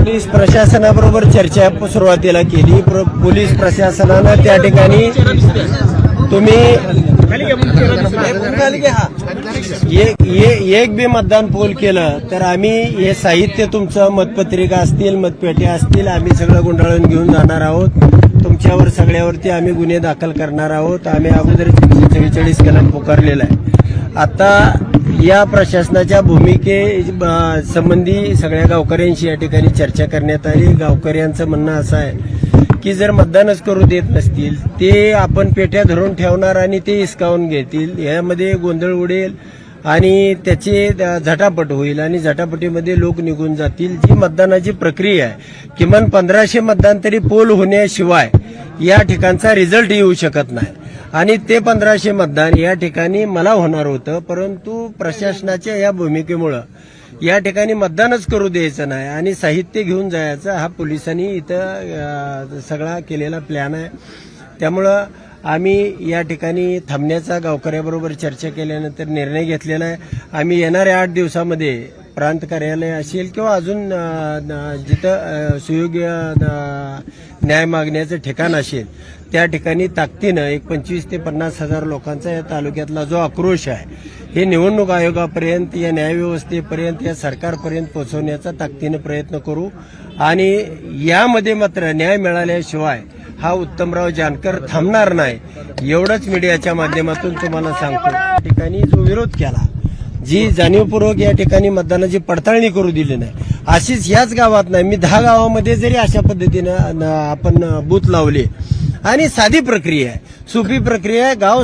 Police प्रशासनाबरोबर चर्चा सुरुवातीला केली. पोलीस प्रशासनानं त्या ठिकाणी तुम्ही एक बी मतदान पोल केलं तर आम्ही हे साहित्य तुमचं मतपत्रिका असतील मतपेट्या असतील आम्ही सगळं गुंडाळून घेऊन जाणार आहोत. तुमच्यावर सगळ्यावरती आम्ही गुन्हे दाखल करणार आहोत. आम्ही अगोदर 44 कलम पुकारलेला आहे. आता या प्रशासनाच्या भूमिके संबंधी सगळ्या गावकऱ्यांशी या ठिकाणी चर्चा करण्यात आली. गावकऱ्यांचं म्हणणं असं आहे की जर मतदानच करू देत नसतील ते आपण पेट्या धरून ठेवणार आणि ते हिसकावून घेतील. यामध्ये गोंधळ उडेल आणि त्याचे झटापट होईल आणि झटापटीमध्ये लोक निघून जातील. जी मतदानाची प्रक्रिया आहे किमान 1500 मतदान तरी पोल होण्याशिवाय या ठिकाणचा रिझल्ट येऊ शकत नाही आणि ते 1500 मतदान या ठिकाणी मला होणार होतं. परंतु प्रशासनाच्या या भूमिकेमुळं या ठिकाणी मतदानच करू द्यायचं नाही आणि साहित्य घेऊन जायचं हा पोलिसांनी इथं सगळा केलेला प्लॅन आहे. त्यामुळं आम्ही या ठिकाणी थांबण्याचा गावकऱ्याबरोबर चर्चा केल्यानंतर निर्णय घेतलेला आहे. आम्ही येणाऱ्या 8 दिवसामध्ये प्रांत कार्यालय असेल किंवा अजून जिथं सुयोग्य न्याय मागण्याचं ठिकाण असेल त्या ठिकाणी ताकदीनं एक 25 ते 50 हजार लोकांचा या तालुक्यातला जो आक्रोश आहे हे निवडणूक आयोगापर्यंत या न्यायव्यवस्थेपर्यंत या सरकारपर्यंत पोहोचवण्याचा ताकदीनं प्रयत्न करू आणि यामध्ये मात्र न्याय मिळाल्याशिवाय हा उत्तमराव जानकर थांबणार नाही एवढंच मीडियाच्या माध्यमातून तुम्हाला सांगतो. या ठिकाणी जो विरोध केला जी जाणीवपूर्वक या ठिकाणी मतदानाची पडताळणी करू दिली नाही अशीच याच गावात नाही मी 10 गावामध्ये जरी अशा पद्धतीनं आपण बूथ लावले आणि साधी प्रक्रिया आहे सोपी प्रक्रिया आहे. गाव